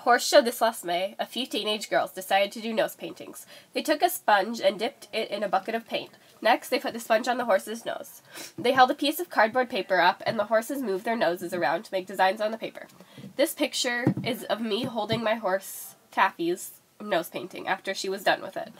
horse show this last May, a few teenage girls decided to do nose paintings. They took a sponge and dipped it in a bucket of paint. Next, they put the sponge on the horse's nose. They held a piece of cardboard paper up, and the horses moved their noses around to make designs on the paper. This picture is of me holding my horse, Taffy's, nose painting after she was done with it.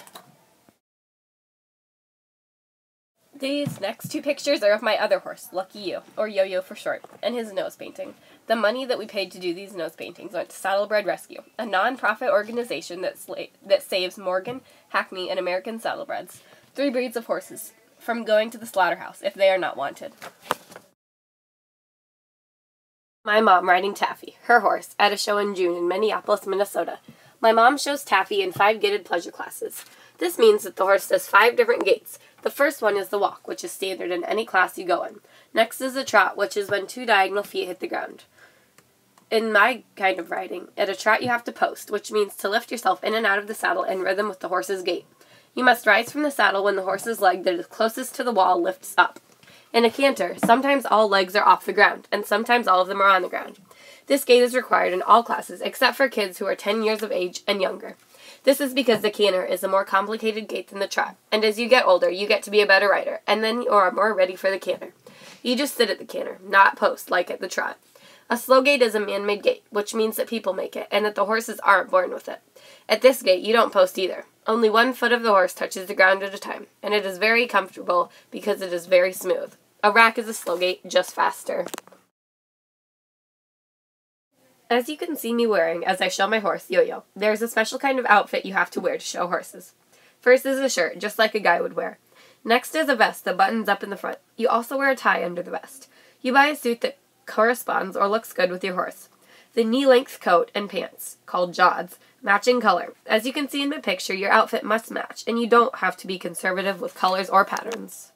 These next two pictures are of my other horse, Lucky You, or Yo-Yo for short, and his nose painting. The money that we paid to do these nose paintings went to Saddlebred Rescue, a non-profit organization that saves Morgan, Hackney, and American saddlebreds, 3 breeds of horses, from going to the slaughterhouse if they are not wanted. My mom riding Taffy, her horse, at a show in June in Minneapolis, Minnesota. My mom shows Taffy in 5 gaited pleasure classes. This means that the horse does 5 different gaits. The first one is the walk, which is standard in any class you go in. Next is the trot, which is when 2 diagonal feet hit the ground. In my kind of riding, at a trot you have to post, which means to lift yourself in and out of the saddle in rhythm with the horse's gait. You must rise from the saddle when the horse's leg that is closest to the wall lifts up. In a canter, sometimes all legs are off the ground, and sometimes all of them are on the ground. This gait is required in all classes, except for kids who are 10 years of age and younger. This is because the canter is a more complicated gait than the trot, and as you get older, you get to be a better rider, and then you are more ready for the canter. You just sit at the canter, not post like at the trot. A slow gait is a man-made gait, which means that people make it, and that the horses aren't born with it. At this gait, you don't post either. Only 1 foot of the horse touches the ground at a time, and it is very comfortable because it is very smooth. A rack is a slow gait, just faster. As you can see me wearing as I show my horse, Yo-Yo, there is a special kind of outfit you have to wear to show horses. First is a shirt, just like a guy would wear. Next is a vest that buttons up in the front. You also wear a tie under the vest. You buy a suit that corresponds or looks good with your horse. The knee-length coat and pants, called jods, match in color. As you can see in my picture, your outfit must match, and you don't have to be conservative with colors or patterns.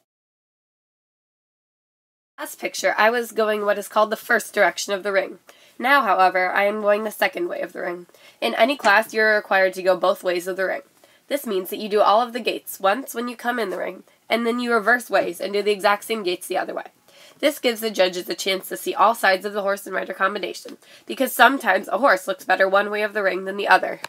Last picture, I was going what is called the first direction of the ring. Now, however, I am going the second way of the ring. In any class, you are required to go both ways of the ring. This means that you do all of the gaits once when you come in the ring, and then you reverse ways and do the exact same gaits the other way. This gives the judges a chance to see all sides of the horse and rider combination, because sometimes a horse looks better one way of the ring than the other.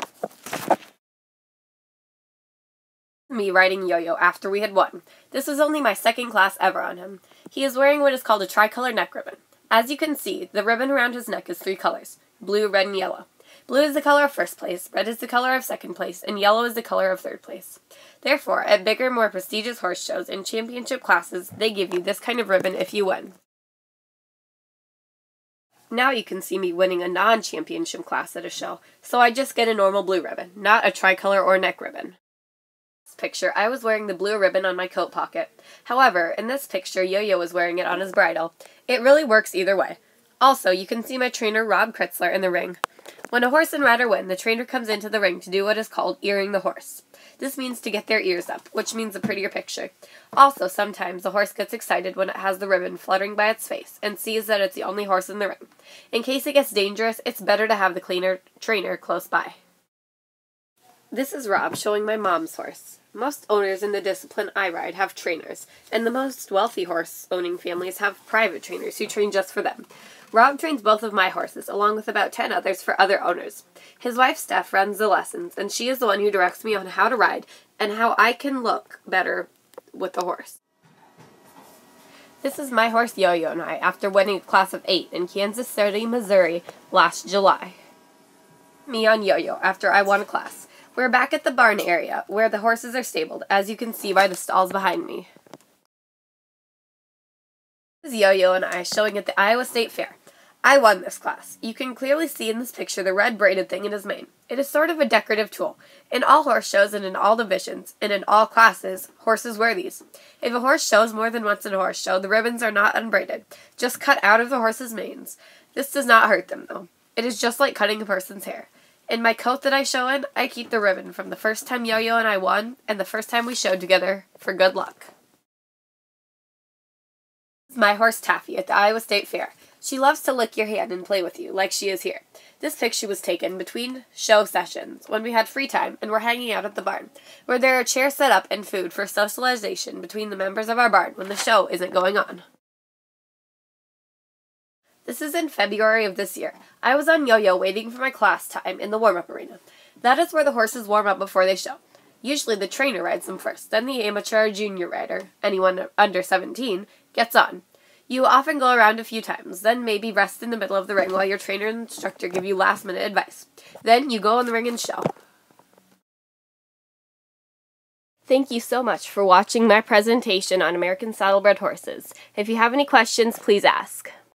Me riding Yo-Yo after we had won. This was only my 2nd class ever on him. He is wearing what is called a tricolor neck ribbon. As you can see, the ribbon around his neck is 3 colors, blue, red, and yellow. Blue is the color of 1st place, red is the color of 2nd place, and yellow is the color of 3rd place. Therefore, at bigger, more prestigious horse shows and championship classes, they give you this kind of ribbon if you win. Now you can see me winning a non-championship class at a show, so I just get a normal blue ribbon, not a tricolor or neck ribbon. This picture, I was wearing the blue ribbon on my coat pocket. However, in this picture, Yo-Yo was wearing it on his bridle. It really works either way. Also, you can see my trainer, Rob Kritzler, in the ring. When a horse and rider win, the trainer comes into the ring to do what is called earing the horse. This means to get their ears up, which means a prettier picture. Also, sometimes the horse gets excited when it has the ribbon fluttering by its face and sees that it's the only horse in the ring. In case it gets dangerous, it's better to have the trainer close by. This is Rob showing my mom's horse. Most owners in the discipline I ride have trainers, and the most wealthy horse-owning families have private trainers who train just for them. Rob trains both of my horses, along with about 10 others for other owners. His wife, Steph, runs the lessons, and she is the one who directs me on how to ride and how I can look better with the horse. This is my horse Yo-Yo and I after winning a class of 8 in Kansas City, Missouri last July. Me on Yo-Yo after I won a class. We're back at the barn area, where the horses are stabled, as you can see by the stalls behind me. This is Yo-Yo and I showing at the Iowa State Fair. I won this class. You can clearly see in this picture the red braided thing in his mane. It is sort of a decorative tool. In all horse shows and in all divisions, and in all classes, horses wear these. If a horse shows more than once in a horse show, the ribbons are not unbraided, just cut out of the horse's manes. This does not hurt them, though. It is just like cutting a person's hair. In my coat that I show in, I keep the ribbon from the first time Yo-Yo and I won, and the first time we showed together, for good luck. This is my horse Taffy at the Iowa State Fair. She loves to lick your hand and play with you, like she is here. This picture was taken between show sessions, when we had free time and were hanging out at the barn, where there are chairs set up and food for socialization between the members of our barn when the show isn't going on. This is in February of this year. I was on yo-yo waiting for my class time in the warm-up arena. That is where the horses warm up before they show. Usually the trainer rides them first, then the amateur or junior rider, anyone under 17, gets on. You often go around a few times, then maybe rest in the middle of the ring while your trainer and instructor give you last-minute advice. Then you go in the ring and show. Thank you so much for watching my presentation on American Saddlebred horses. If you have any questions, please ask.